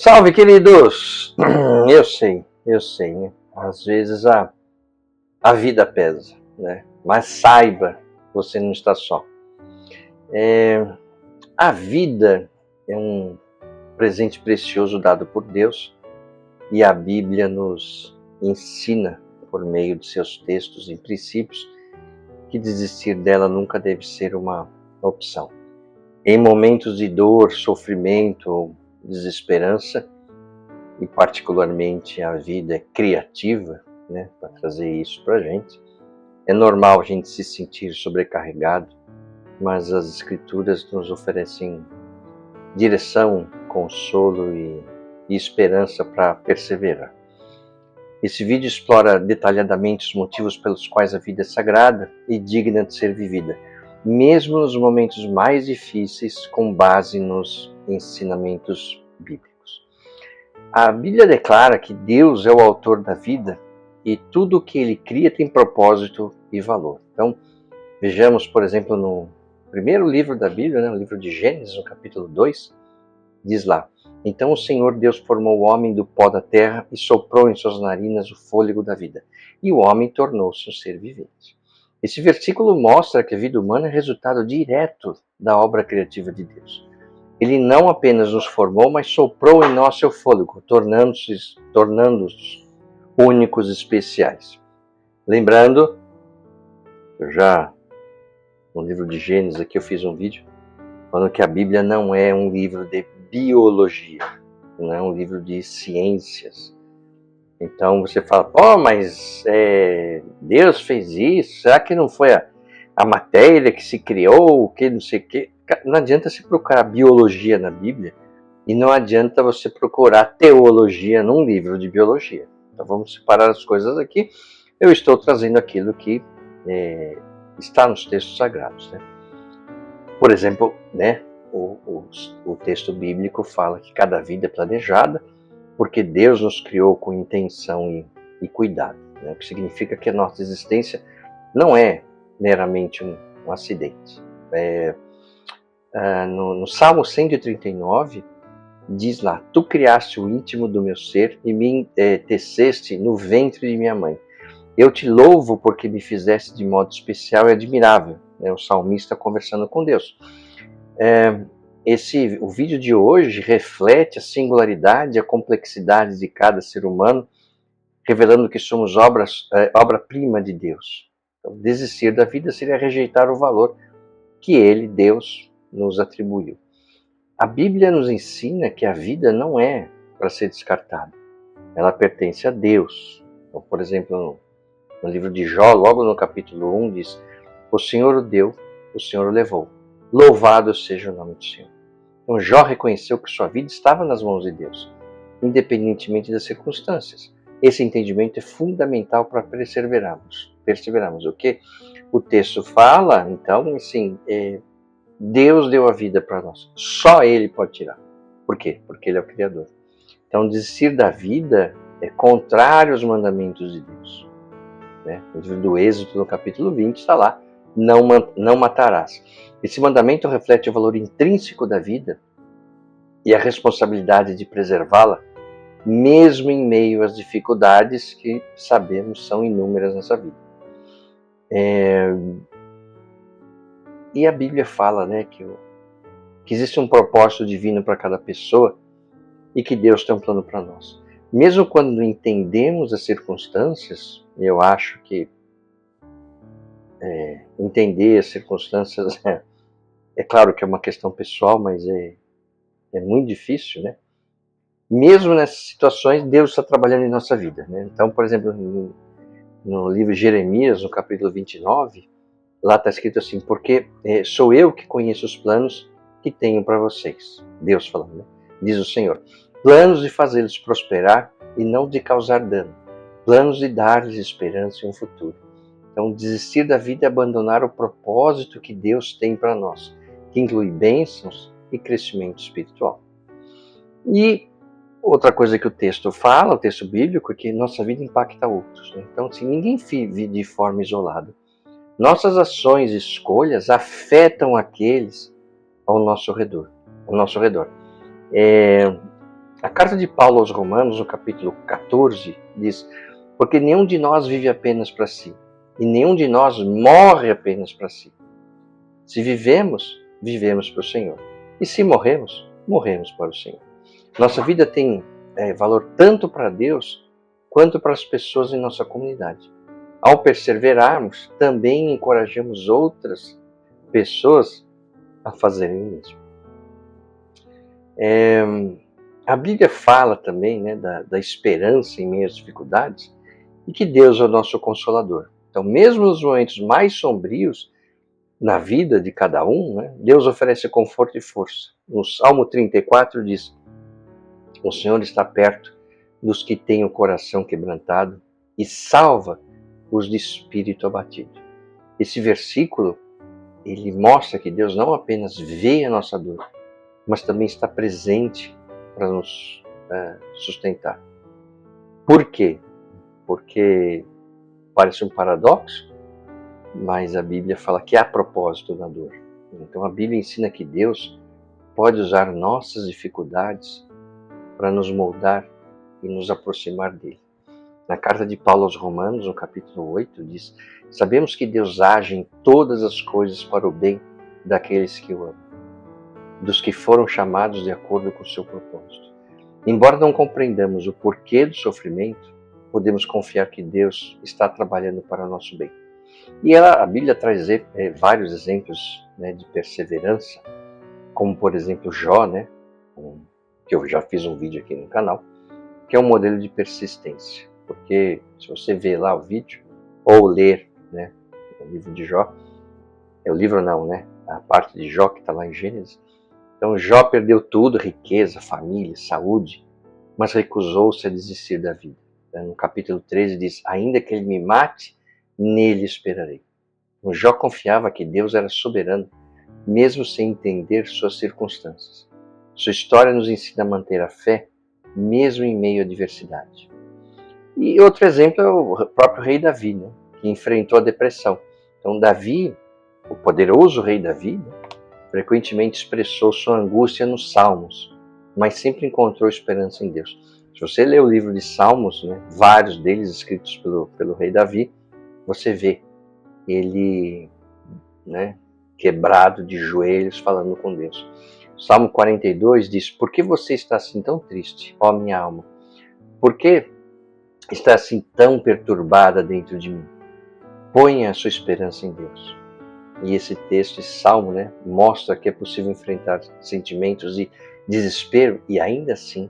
Salve, queridos! Eu sei, né? Às vezes a vida pesa, né? Mas saiba, você não está só. A vida é um presente precioso dado por Deus e a Bíblia nos ensina, por meio de seus textos e princípios, que desistir dela nunca deve ser uma opção. Em momentos de dor, sofrimento ou desesperança, e particularmente a vida criativa, né, para trazer isso para a gente, é normal a gente se sentir sobrecarregado, mas as Escrituras nos oferecem direção, consolo e esperança para perseverar. Esse vídeo explora detalhadamente os motivos pelos quais a vida é sagrada e digna de ser vivida, mesmo nos momentos mais difíceis, com base nos ensinamentos bíblicos. A Bíblia declara que Deus é o autor da vida e tudo o que ele cria tem propósito e valor. Então, vejamos, por exemplo, no primeiro livro da Bíblia, no livro de Gênesis, no capítulo 2, diz lá: Então o Senhor Deus formou o homem do pó da terra e soprou em suas narinas o fôlego da vida, e o homem tornou-se um ser vivente. Esse versículo mostra que a vida humana é resultado direto da obra criativa de Deus. Ele não apenas nos formou, mas soprou em nós seu fôlego, tornando-os únicos e especiais. Lembrando, no livro de Gênesis aqui eu fiz um vídeo falando que a Bíblia não é um livro de biologia, não é um livro de ciências. Então você fala, mas Deus fez isso, será que não foi a matéria que se criou, que não sei o quê? Não adianta se procurar biologia na Bíblia e não adianta você procurar teologia num livro de biologia. Então vamos separar as coisas aqui. Eu estou trazendo aquilo que está nos textos sagrados, né? Por exemplo, né, o texto bíblico fala que cada vida é planejada porque Deus nos criou com intenção e cuidado, né? O que significa que a nossa existência não é meramente um acidente. No Salmo 139, diz lá: Tu criaste o íntimo do meu ser e me teceste no ventre de minha mãe. Eu te louvo porque me fizeste de modo especial e admirável. O salmista conversando com Deus. O vídeo de hoje reflete a singularidade e a complexidade de cada ser humano, revelando que somos obra-prima de Deus. Então, desistir da vida seria rejeitar o valor que Ele, Deus, nos atribuiu. A Bíblia nos ensina que a vida não é para ser descartada. Ela pertence a Deus. Então, por exemplo, no livro de Jó, logo no capítulo 1, diz: O Senhor o deu, o Senhor o levou. Louvado seja o nome do Senhor. Então Jó reconheceu que sua vida estava nas mãos de Deus, independentemente das circunstâncias. Esse entendimento é fundamental para perseverarmos. O que o texto fala, então, assim, Deus deu a vida para nós. Só Ele pode tirar. Por quê? Porque Ele é o Criador. Então, desistir da vida é contrário aos mandamentos de Deus. No livro do Êxodo, no capítulo 20, está lá: não matarás. Esse mandamento reflete o valor intrínseco da vida e a responsabilidade de preservá-la, mesmo em meio às dificuldades que sabemos são inúmeras nessa vida. E a Bíblia fala, né, que existe um propósito divino para cada pessoa e que Deus tem um plano para nós. Mesmo quando entendemos as circunstâncias, eu acho que entender as circunstâncias é claro que é uma questão pessoal, mas é muito difícil, né? Mesmo nessas situações, Deus está trabalhando em nossa vida, né? Então, por exemplo, no livro de Jeremias, no capítulo 29, lá está escrito assim: porque sou eu que conheço os planos que tenho para vocês. Deus falando, né? Diz o Senhor: planos de fazê-los prosperar e não de causar dano, planos de dar-lhes esperança e um futuro. Então, desistir da vida é abandonar o propósito que Deus tem para nós, que inclui bênçãos e crescimento espiritual. E outra coisa que o texto fala, o texto bíblico, é que nossa vida impacta outros, né? Então, assim, ninguém vive de forma isolada. Nossas ações e escolhas afetam aqueles ao nosso redor. A carta de Paulo aos Romanos, no capítulo 14, diz: porque nenhum de nós vive apenas para si, e nenhum de nós morre apenas para si. Se vivemos, vivemos para o Senhor. E se morremos, morremos para o Senhor. Nossa vida tem valor tanto para Deus quanto para as pessoas em nossa comunidade. Ao perseverarmos, também encorajamos outras pessoas a fazerem o mesmo. A Bíblia fala também, né, da esperança em meio às dificuldades e que Deus é o nosso consolador. Então, mesmo nos momentos mais sombrios na vida de cada um, né, Deus oferece conforto e força. No Salmo 34 diz: o Senhor está perto dos que têm o coração quebrantado e salva os de espírito abatido. Esse versículo, ele mostra que Deus não apenas vê a nossa dor, mas também está presente para nos sustentar. Por quê? Porque parece um paradoxo, mas a Bíblia fala que há propósito na dor. Então a Bíblia ensina que Deus pode usar nossas dificuldades para nos moldar e nos aproximar dele. Na carta de Paulo aos Romanos, no capítulo 8, diz: sabemos que Deus age em todas as coisas para o bem daqueles que o amam, dos que foram chamados de acordo com o seu propósito. Embora não compreendamos o porquê do sofrimento, podemos confiar que Deus está trabalhando para o nosso bem. E a Bíblia traz vários exemplos, né, de perseverança, como por exemplo Jó, né, que eu já fiz um vídeo aqui no canal, que é um modelo de persistência. Porque se você ver lá o vídeo, ou ler, né, o livro de Jó, o livro não, né, a parte de Jó que está lá em Gênesis. Então Jó perdeu tudo, riqueza, família, saúde, mas recusou-se a desistir da vida. No capítulo 13 diz: ainda que ele me mate, nele esperarei. O Jó confiava que Deus era soberano, mesmo sem entender suas circunstâncias. Sua história nos ensina a manter a fé, mesmo em meio à adversidade. E outro exemplo é o próprio rei Davi, né, que enfrentou a depressão. Então Davi, o poderoso rei Davi, né, frequentemente expressou sua angústia nos Salmos, mas sempre encontrou esperança em Deus. Se você ler o livro de Salmos, né, vários deles escritos pelo rei Davi, você vê ele, né, quebrado de joelhos falando com Deus. Salmo 42 diz: por que você está assim tão triste, ó minha alma? Por que está assim tão perturbada dentro de mim? Ponha a sua esperança em Deus. E esse texto, esse salmo, né, mostra que é possível enfrentar sentimentos de desespero e ainda assim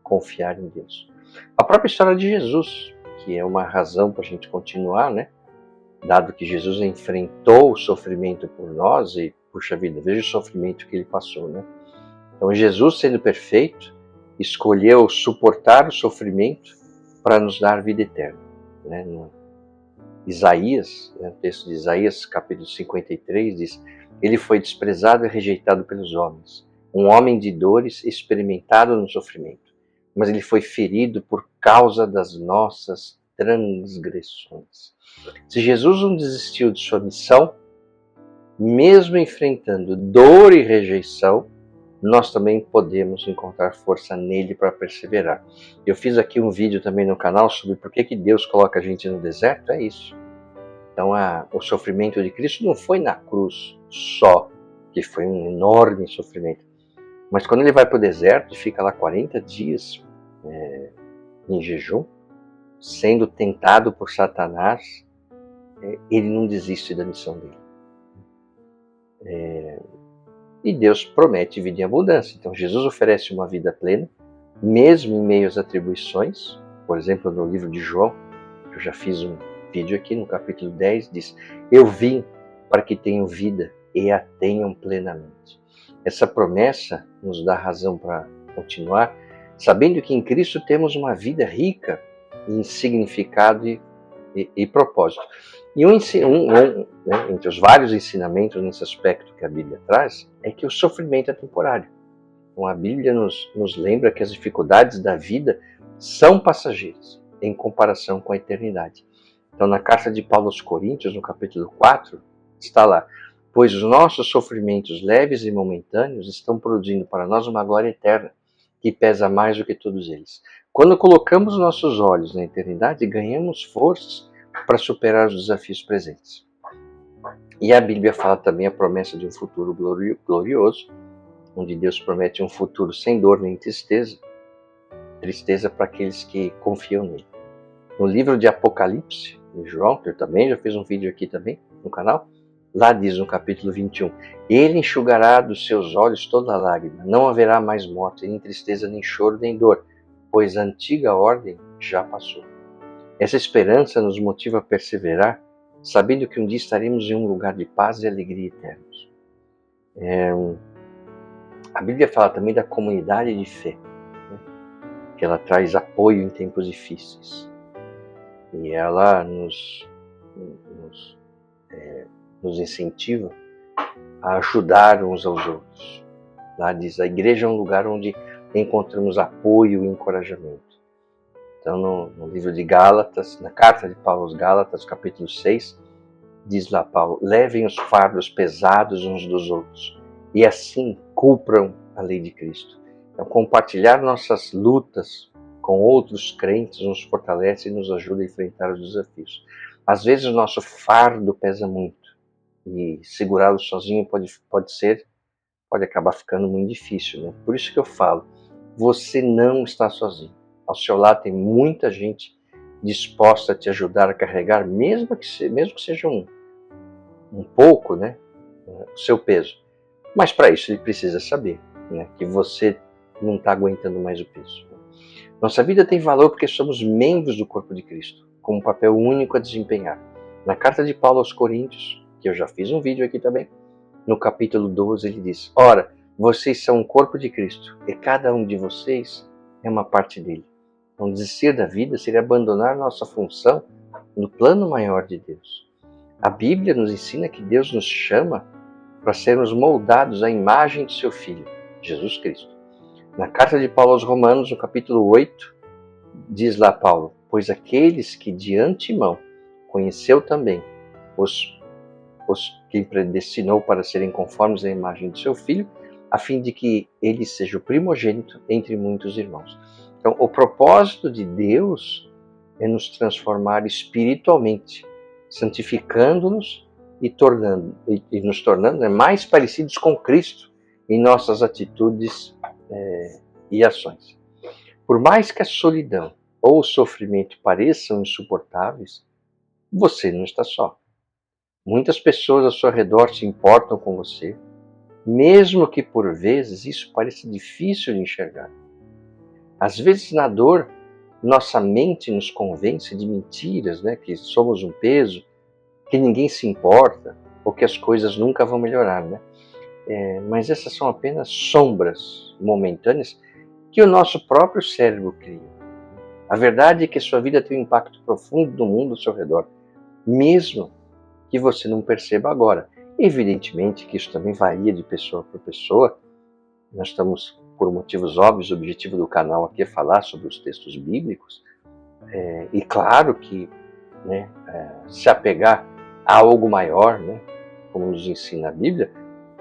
confiar em Deus. A própria história de Jesus, que é uma razão para a gente continuar, né, dado que Jesus enfrentou o sofrimento por nós e, puxa vida, veja o sofrimento que ele passou, né? Então Jesus, sendo perfeito, escolheu suportar o sofrimento para nos dar vida eterna, né? No Isaías, né, o texto de Isaías, capítulo 53, diz: ele foi desprezado e rejeitado pelos homens, um homem de dores, experimentado no sofrimento, mas ele foi ferido por causa das nossas transgressões. Se Jesus não desistiu de sua missão, mesmo enfrentando dor e rejeição, nós também podemos encontrar força nele para perseverar. Eu fiz aqui um vídeo também no canal sobre por que Deus coloca a gente no deserto, é isso. Então o sofrimento de Cristo não foi na cruz só, que foi um enorme sofrimento, mas quando ele vai para o deserto e fica lá 40 dias em jejum, sendo tentado por Satanás, ele não desiste da missão dele. E Deus promete vida em abundância. Então Jesus oferece uma vida plena, mesmo em meio às atribuições. Por exemplo, no livro de João, eu já fiz um vídeo aqui no capítulo 10, diz: eu vim para que tenham vida e a tenham plenamente. Essa promessa nos dá razão para continuar, sabendo que em Cristo temos uma vida rica em significado e propósito. E né, entre os vários ensinamentos nesse aspecto que a Bíblia traz, é que o sofrimento é temporário. Então a Bíblia nos lembra que as dificuldades da vida são passageiras em comparação com a eternidade. Então na carta de Paulo aos Coríntios, no capítulo 4, está lá: pois os nossos sofrimentos leves e momentâneos estão produzindo para nós uma glória eterna, que pesa mais do que todos eles. Quando colocamos nossos olhos na eternidade, ganhamos forças para superar os desafios presentes. E a Bíblia fala também a promessa de um futuro glorioso, onde Deus promete um futuro sem dor nem tristeza, tristeza para aqueles que confiam nele. No livro de Apocalipse, de João, que eu também já fiz um vídeo aqui também no canal, lá diz no capítulo 21, ele enxugará dos seus olhos toda lágrima, não haverá mais morte, nem tristeza, nem choro, nem dor, pois a antiga ordem já passou. Essa esperança nos motiva a perseverar, sabendo que um dia estaremos em um lugar de paz e alegria eternos. A Bíblia fala também da comunidade de fé, né? Que ela traz apoio em tempos difíceis. E ela nos incentiva a ajudar uns aos outros. Lá diz, a igreja é um lugar onde encontramos apoio e encorajamento. Então, no livro de Gálatas, na carta de Paulo aos Gálatas, capítulo 6, diz lá Paulo, levem os fardos pesados uns dos outros e assim cumpram a lei de Cristo. Então, compartilhar nossas lutas com outros crentes nos fortalece e nos ajuda a enfrentar os desafios. Às vezes o nosso fardo pesa muito e segurá-lo sozinho pode acabar ficando muito difícil, né? Por isso que eu falo, você não está sozinho. Ao seu lado tem muita gente disposta a te ajudar a carregar, mesmo que seja um pouco, né, o seu peso. Mas para isso ele precisa saber, né, que você não está aguentando mais o peso. Nossa vida tem valor porque somos membros do corpo de Cristo, com um papel único a desempenhar. Na carta de Paulo aos Coríntios, que eu já fiz um vídeo aqui também, no capítulo 12 ele diz, ora, vocês são o corpo de Cristo e cada um de vocês é uma parte dele. Então, desistir da vida seria abandonar nossa função no plano maior de Deus. A Bíblia nos ensina que Deus nos chama para sermos moldados à imagem de seu Filho, Jesus Cristo. Na carta de Paulo aos Romanos, no capítulo 8, diz lá Paulo, pois aqueles que de antemão conheceu também, os que predestinou para serem conformes à imagem de seu Filho, a fim de que ele seja o primogênito entre muitos irmãos. Então, o propósito de Deus é nos transformar espiritualmente, santificando-nos e nos tornando mais parecidos com Cristo em nossas atitudes e ações. Por mais que a solidão ou o sofrimento pareçam insuportáveis, você não está só. Muitas pessoas ao seu redor se importam com você, mesmo que por vezes isso pareça difícil de enxergar. Às vezes na dor, nossa mente nos convence de mentiras, né? Que somos um peso, que ninguém se importa, ou que as coisas nunca vão melhorar, né? Mas essas são apenas sombras momentâneas que o nosso próprio cérebro cria. A verdade é que sua vida tem um impacto profundo no mundo ao seu redor, mesmo que você não perceba agora. Evidentemente que isso também varia de pessoa para pessoa. Nós estamos, por motivos óbvios, o objetivo do canal aqui é falar sobre os textos bíblicos. E claro que, né, se apegar a algo maior, né, como nos ensina a Bíblia,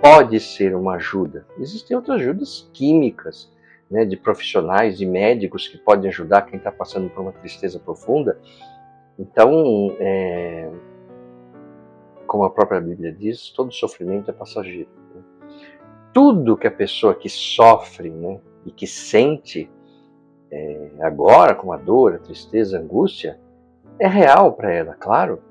pode ser uma ajuda. Existem outras ajudas químicas, né, de profissionais e médicos que podem ajudar quem está passando por uma tristeza profunda. Então, como a própria Bíblia diz, todo sofrimento é passageiro. Né? Tudo que a pessoa que sofre, né, e que sente agora, como a dor, a tristeza, a angústia, é real para ela, claro,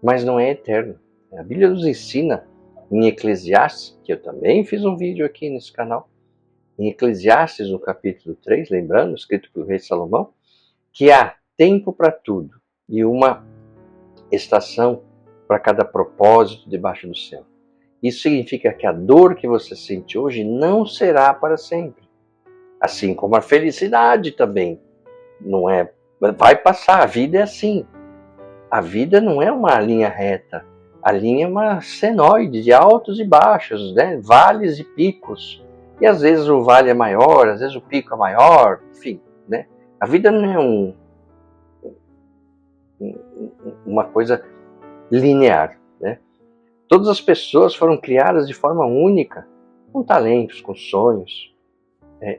mas não é eterno. A Bíblia nos ensina em Eclesiastes, que eu também fiz um vídeo aqui nesse canal, em Eclesiastes, no capítulo 3, lembrando, escrito pelo rei Salomão, que há tempo para tudo e uma estação para cada propósito debaixo do céu. Isso significa que a dor que você sente hoje não será para sempre. Assim como a felicidade também não é, vai passar, a vida é assim. A vida não é uma linha reta, a linha é uma senoide de altos e baixos, né? Vales e picos. E às vezes o vale é maior, às vezes o pico é maior, enfim, né? A vida não é uma coisa linear, né? Todas as pessoas foram criadas de forma única, com talentos, com sonhos.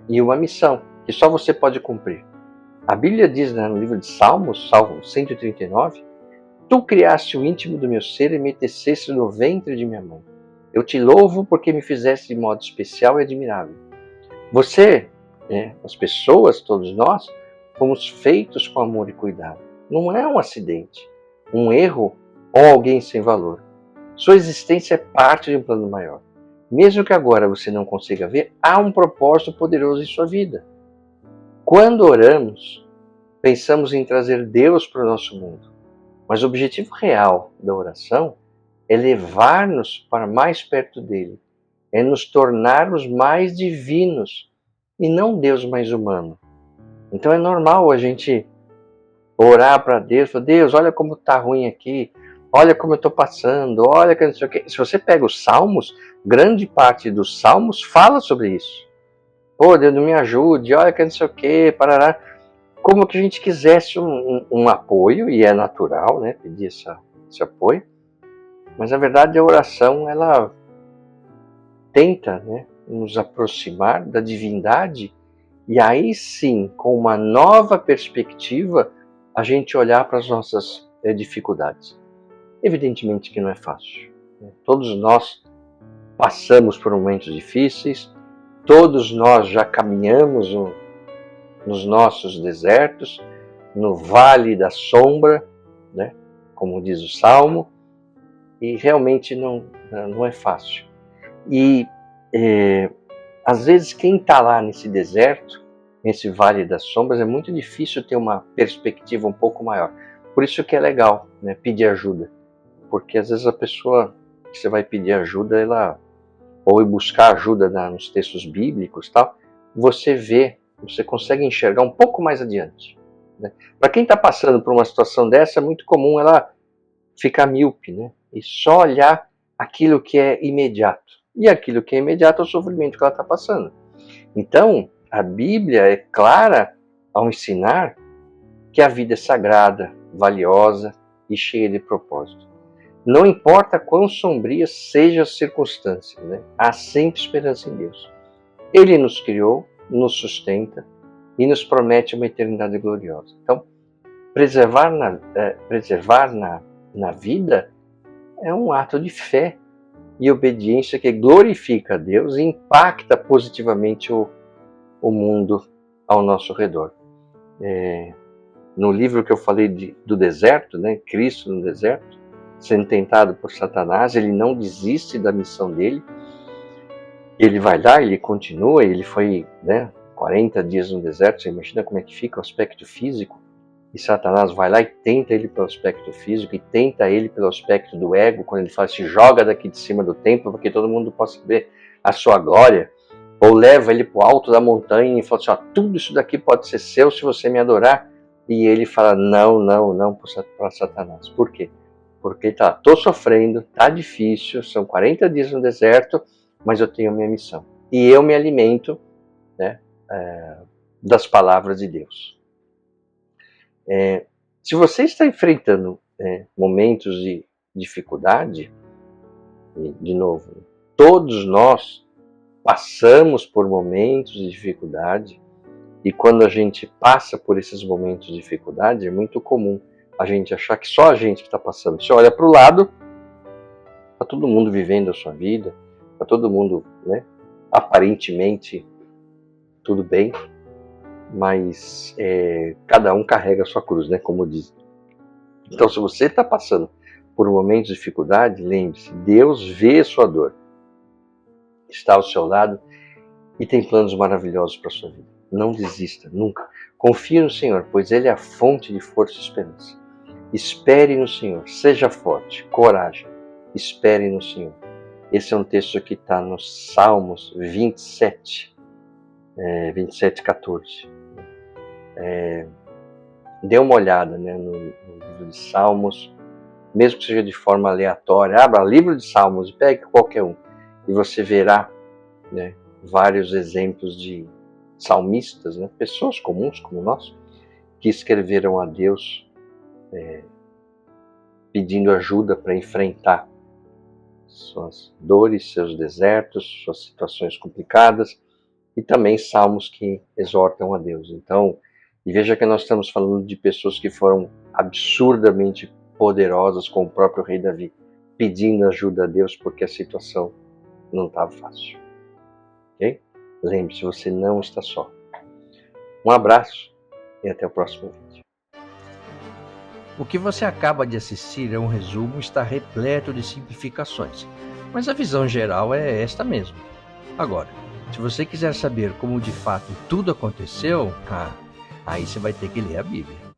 e uma missão que só você pode cumprir. A Bíblia diz, né, no livro de Salmos, Salmo 139, tu criaste o íntimo do meu ser e me teceste no ventre de minha mãe. Eu te louvo porque me fizeste de modo especial e admirável. Você, as pessoas, todos nós, fomos feitos com amor e cuidado. Não é um acidente, um erro ou alguém sem valor. Sua existência é parte de um plano maior. Mesmo que agora você não consiga ver, há um propósito poderoso em sua vida. Quando oramos, pensamos em trazer Deus para o nosso mundo. Mas o objetivo real da oração é levar-nos para mais perto dele, é nos tornarmos mais divinos e não Deus mais humano. Então é normal a gente orar para Deus, falar, Deus, olha como está ruim aqui, olha como eu estou passando, olha que não sei o quê. Se você pega os Salmos, grande parte dos Salmos fala sobre isso. Pô, Deus, me ajude, olha que não sei o quê, parará. Como que a gente quisesse um apoio, e é natural, né, pedir esse apoio, mas na verdade a oração, ela tenta, né, nos aproximar da divindade, e aí sim, com uma nova perspectiva, a gente olhar para as nossas dificuldades. Evidentemente que não é fácil. Todos nós passamos por momentos difíceis, todos nós já caminhamos nos nossos desertos, no vale da sombra, né, como diz o Salmo, e realmente não é fácil. E às vezes quem está lá nesse deserto, nesse vale das sombras, é muito difícil ter uma perspectiva um pouco maior. Por isso que é legal, né, pedir ajuda, porque às vezes a pessoa que você vai pedir ajuda, ela ou ir buscar ajuda nos textos bíblicos, tal, você consegue enxergar um pouco mais adiante. Né? Para quem está passando por uma situação dessa, é muito comum ela ficar míope, né? E só olhar aquilo que é imediato. E aquilo que é imediato é o sofrimento que ela está passando. Então, a Bíblia é clara ao ensinar que a vida é sagrada, valiosa e cheia de propósito. Não importa quão sombrias sejam as circunstâncias, né? Há sempre esperança em Deus. Ele nos criou, nos sustenta e nos promete uma eternidade gloriosa. Então, preservar na vida é um ato de fé e obediência que glorifica a Deus e impacta positivamente o mundo ao nosso redor. No livro que eu falei do deserto, né, Cristo no deserto, sendo tentado por Satanás, ele não desiste da missão dele. Ele vai lá, ele continua, ele foi 40 dias no deserto, você imagina como é que fica o aspecto físico, e Satanás vai lá e tenta ele pelo aspecto físico, e tenta ele pelo aspecto do ego, quando ele fala, se joga daqui de cima do templo, porque todo mundo possa ver a sua glória, ou leva ele para o alto da montanha e fala assim, tudo isso daqui pode ser seu se você me adorar, e ele fala, não, para Satanás. Por quê? Porque estou sofrendo, está difícil, são 40 dias no deserto, mas eu tenho a minha missão. E eu me alimento, né, das palavras de Deus. Se você está enfrentando momentos de dificuldade, e, de novo, todos nós passamos por momentos de dificuldade, e quando a gente passa por esses momentos de dificuldade, é muito comum a gente achar que só a gente que está passando. Você olha para o lado, está todo mundo vivendo a sua vida, está todo mundo, né, aparentemente tudo bem, mas cada um carrega a sua cruz, né, como diz. Então, se você está passando por um momento de dificuldade, lembre-se, Deus vê a sua dor, está ao seu lado e tem planos maravilhosos para a sua vida. Não desista, nunca. Confie no Senhor, pois Ele é a fonte de força e esperança. Espere no Senhor, seja forte, coragem, espere no Senhor. Esse é um texto que está no Salmos 27, 14. Dê uma olhada, né, no livro de Salmos, mesmo que seja de forma aleatória. Abra o livro de Salmos e pegue qualquer um, e você verá, né, vários exemplos de salmistas, né, pessoas comuns como nós, que escreveram a Deus pedindo ajuda para enfrentar suas dores, seus desertos, suas situações complicadas, e também salmos que exortam a Deus. Então, e veja que nós estamos falando de pessoas que foram absurdamente poderosas, com o próprio rei Davi, pedindo ajuda a Deus porque a situação não estava fácil. Ok? Lembre-se, você não está só. Um abraço e até o próximo vídeo. O que você acaba de assistir é um resumo, está repleto de simplificações, mas a visão geral é esta mesmo. Agora, se você quiser saber como de fato tudo aconteceu, aí você vai ter que ler a Bíblia.